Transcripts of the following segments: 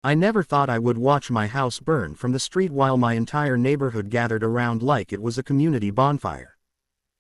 I never thought I would watch my house burn from the street while my entire neighborhood gathered around like it was a community bonfire.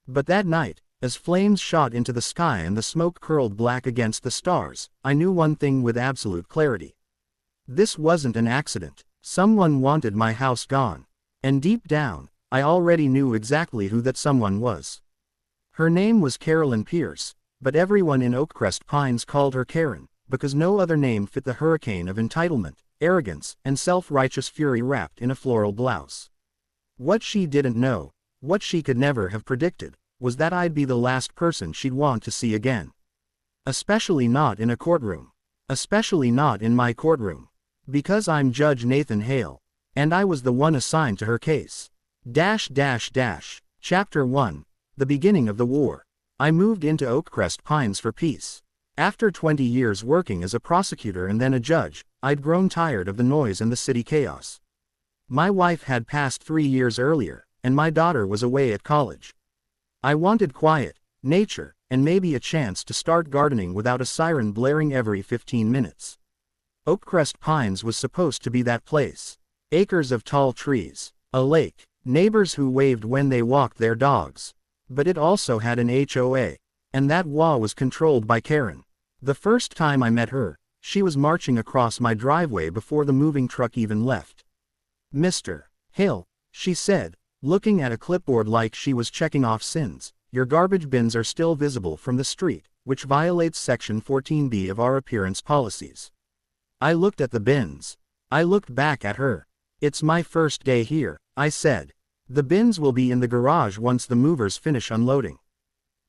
But that night, as flames shot into the sky and the smoke curled black against the stars, I knew one thing with absolute clarity. This wasn't an accident. Someone wanted my house gone. And deep down, I already knew exactly who that someone was. Her name was Carolyn Pierce, but everyone in Oakcrest Pines called her Karen, because no other name fit the hurricane of entitlement, arrogance, and self-righteous fury wrapped in a floral blouse. What she didn't know, what she could never have predicted, was that I'd be the last person she'd want to see again. Especially not in a courtroom. Especially not in my courtroom. Because I'm Judge Nathan Hale, and I was the one assigned to her case. Chapter 1. The beginning of the war. I moved into Oakcrest Pines for peace. After 20 years working as a prosecutor and then a judge, I'd grown tired of the noise and the city chaos. My wife had passed 3 years earlier, and my daughter was away at college. I wanted quiet, nature, and maybe a chance to start gardening without a siren blaring every 15 minutes. Oakcrest Pines was supposed to be that place. Acres of tall trees, a lake, neighbors who waved when they walked their dogs. But it also had an HOA, and that HOA was controlled by Karen. The first time I met her, she was marching across my driveway before the moving truck even left. "Mr. Hale," she said, looking at a clipboard like she was checking off sins, "your garbage bins are still visible from the street, which violates Section 14B of our appearance policies." I looked at the bins. I looked back at her. "It's my first day here," I said. "The bins will be in the garage once the movers finish unloading."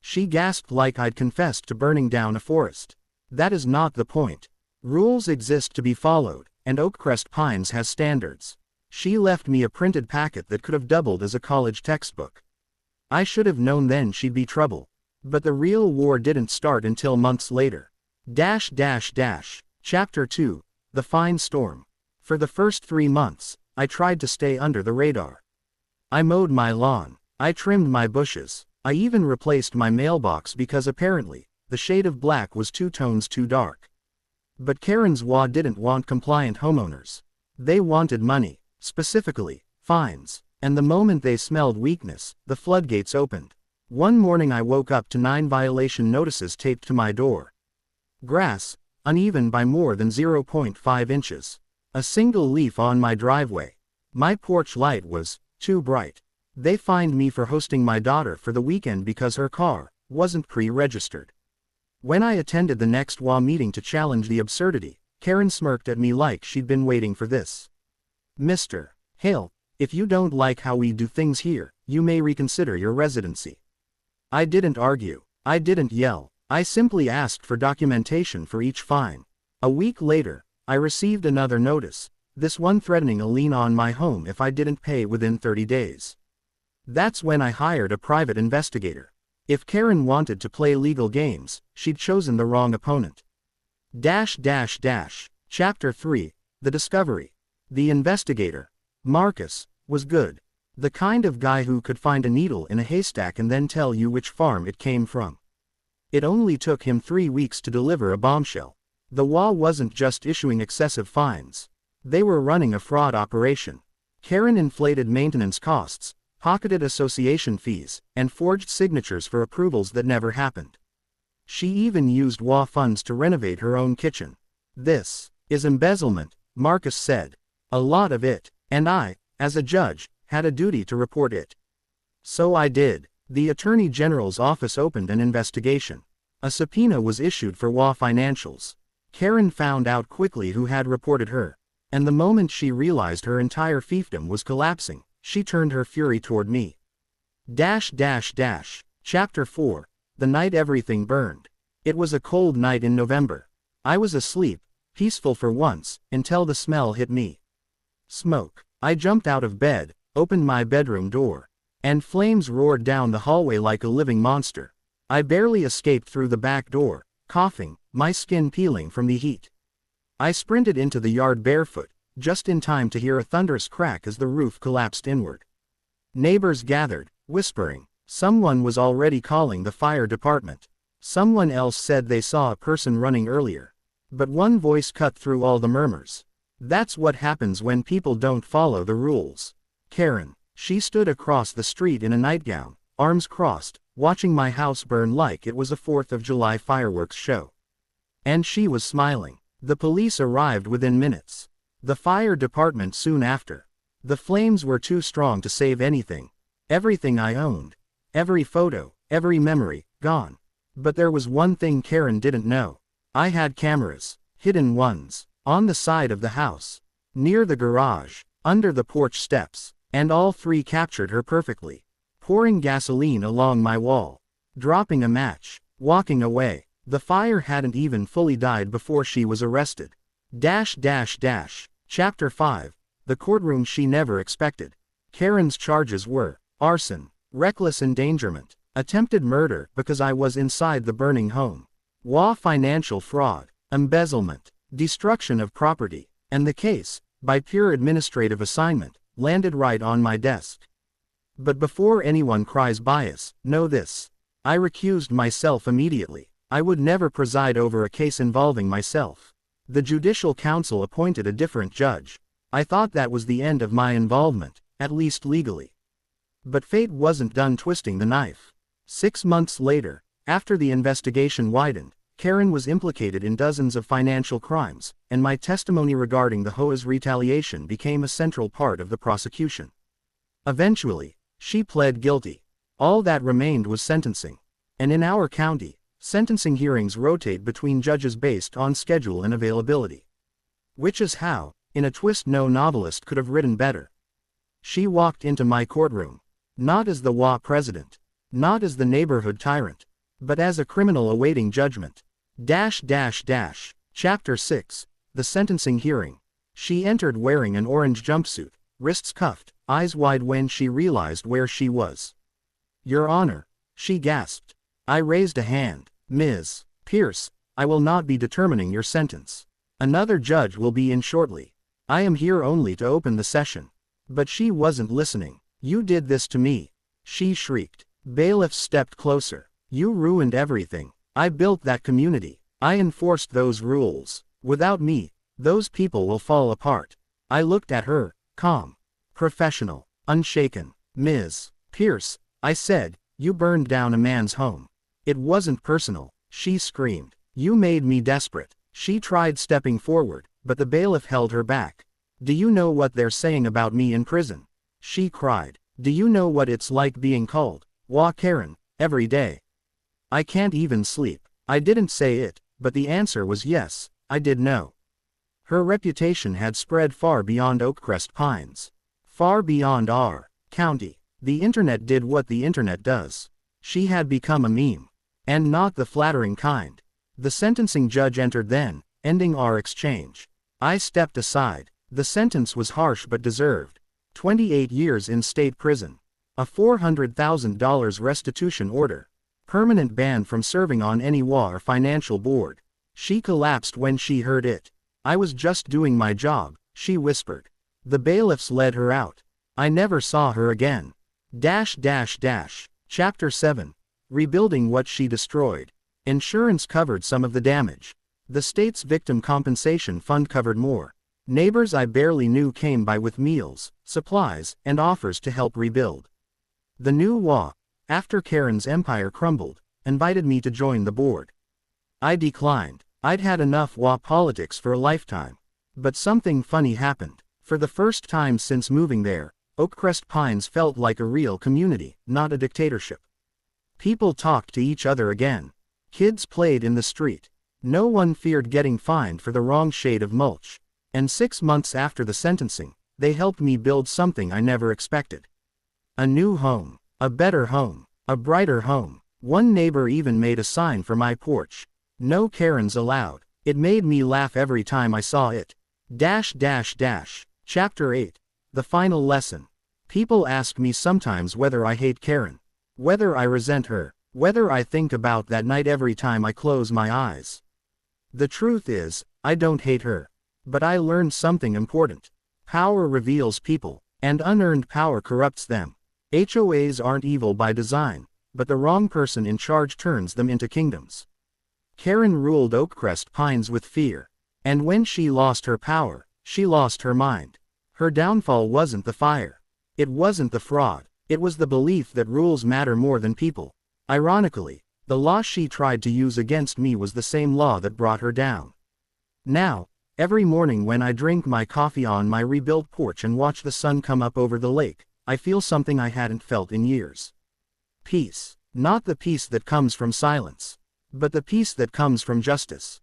She gasped like I'd confessed to burning down a forest. "That is not the point. Rules exist to be followed, and Oakcrest Pines has standards." She left me a printed packet that could have doubled as a college textbook. I should have known then she'd be trouble. But the real war didn't start until months later. Chapter 2. The Fine Storm. For the first 3 months, I tried to stay under the radar. I mowed my lawn. I trimmed my bushes. I even replaced my mailbox because apparently, the shade of black was 2 tones too dark. But Karen's HOA didn't want compliant homeowners. They wanted money, specifically, fines. And the moment they smelled weakness, the floodgates opened. One morning I woke up to 9 violation notices taped to my door. Grass, uneven by more than 0.5 inches. A single leaf on my driveway. My porch light was too bright. They fined me for hosting my daughter for the weekend because her car wasn't pre-registered. When I attended the next HOA meeting to challenge the absurdity, Karen smirked at me like she'd been waiting for this. "Mr. Hale, if you don't like how we do things here, you may reconsider your residency." I didn't argue. I didn't yell. I simply asked for documentation for each fine. A week later, I received another notice, this one threatening a lien on my home if I didn't pay within 30 days. That's when I hired a private investigator. If Karen wanted to play legal games, she'd chosen the wrong opponent. Chapter 3. The Discovery. The investigator, Marcus, was good. The kind of guy who could find a needle in a haystack and then tell you which farm it came from. It only took him 3 weeks to deliver a bombshell. The HOA wasn't just issuing excessive fines. They were running a fraud operation. Karen inflated maintenance costs, pocketed association fees, and forged signatures for approvals that never happened. She even used HOA funds to renovate her own kitchen. "This is embezzlement," Marcus said. "A lot of it, and I, as a judge, had a duty to report it." So I did. The Attorney General's office opened an investigation. A subpoena was issued for HOA financials. Karen found out quickly who had reported her. And the moment she realized her entire fiefdom was collapsing, she turned her fury toward me. Chapter 4. The Night Everything Burned. It was a cold night in November. I was asleep, peaceful for once, until the smell hit me. Smoke. I jumped out of bed, opened my bedroom door. And flames roared down the hallway like a living monster. I barely escaped through the back door, coughing, my skin peeling from the heat. I sprinted into the yard barefoot, just in time to hear a thunderous crack as the roof collapsed inward. Neighbors gathered, whispering. Someone was already calling the fire department. Someone else said they saw a person running earlier. But one voice cut through all the murmurs. That's what happens when people don't follow the rules. Karen. She stood across the street in a nightgown, arms crossed, watching my house burn like it was a 4th of July fireworks show. And she was smiling. The police arrived within minutes. The fire department soon after. The flames were too strong to save anything. Everything I owned. Every photo, every memory, gone. But there was one thing Karen didn't know. I had cameras, hidden ones, on the side of the house, near the garage, under the porch steps, and all 3 captured her perfectly. Pouring gasoline along my wall, dropping a match, walking away. The fire hadn't even fully died before she was arrested. Chapter 5. The courtroom she never expected. Karen's charges were arson, reckless endangerment, attempted murder because I was inside the burning home, HOA financial fraud, embezzlement, destruction of property, and the case, by pure administrative assignment, landed right on my desk. But before anyone cries bias, know this. I recused myself immediately. I would never preside over a case involving myself. The Judicial Council appointed a different judge. I thought that was the end of my involvement, at least legally. But fate wasn't done twisting the knife. 6 months later, after the investigation widened, Karen was implicated in dozens of financial crimes, and my testimony regarding the HOA's retaliation became a central part of the prosecution. Eventually, she pled guilty. All that remained was sentencing. And in our county, sentencing hearings rotate between judges based on schedule and availability. Which is how, in a twist no novelist could have written better. She walked into my courtroom. Not as the HOA president. Not as the neighborhood tyrant. But as a criminal awaiting judgment. Chapter 6. The sentencing hearing. She entered wearing an orange jumpsuit, wrists cuffed, eyes wide when she realized where she was. Your Honor, she gasped. I raised a hand. Ms. Pierce, I will not be determining your sentence. Another judge will be in shortly. I am here only to open the session. But she wasn't listening. You did this to me. She shrieked. Bailiffs stepped closer. You ruined everything. I built that community. I enforced those rules. Without me, those people will fall apart. I looked at her, calm, professional, unshaken. Ms. Pierce, I said, you burned down a man's home. It wasn't personal, she screamed. You made me desperate. She tried stepping forward, but the bailiff held her back. Do you know what they're saying about me in prison? She cried. Do you know what it's like being called HOA Karen every day? I can't even sleep. I didn't say it, but the answer was yes, I did know. Her reputation had spread far beyond Oakcrest Pines. Far beyond our county. The internet did what the internet does. She had become a meme. And not the flattering kind. The sentencing judge entered then, ending our exchange. I stepped aside. The sentence was harsh but deserved. 28 years in state prison. A $400,000 restitution order. Permanent ban from serving on any HOA or financial board. She collapsed when she heard it. I was just doing my job, she whispered. The bailiffs led her out. I never saw her again. Chapter 7. Rebuilding what she destroyed. Insurance covered some of the damage. The state's victim compensation fund covered more. Neighbors I barely knew came by with meals, supplies, and offers to help rebuild. The new HOA, after Karen's empire crumbled, invited me to join the board. I declined. I'd had enough HOA politics for a lifetime. But something funny happened. For the first time since moving there, Oakcrest Pines felt like a real community, not a dictatorship. People talked to each other again. Kids played in the street. No one feared getting fined for the wrong shade of mulch. And 6 months after the sentencing, they helped me build something I never expected. A new home. A better home. A brighter home. One neighbor even made a sign for my porch. No Karens allowed. It made me laugh every time I saw it. Chapter 8. The final lesson. People ask me sometimes whether I hate Karen. Whether I resent her. Whether I think about that night every time I close my eyes. The truth is, I don't hate her. But I learned something important. Power reveals people, and unearned power corrupts them. HOAs aren't evil by design, but the wrong person in charge turns them into kingdoms. Karen ruled Oakcrest Pines with fear. And when she lost her power, She lost her mind. Her downfall wasn't the fire. It wasn't the fraud. It was the belief that rules matter more than people. Ironically, the law she tried to use against me was the same law that brought her down. Now, every morning when I drink my coffee on my rebuilt porch and watch the sun come up over the lake, I feel something I hadn't felt in years. Peace. Not the peace that comes from silence, but the peace that comes from justice.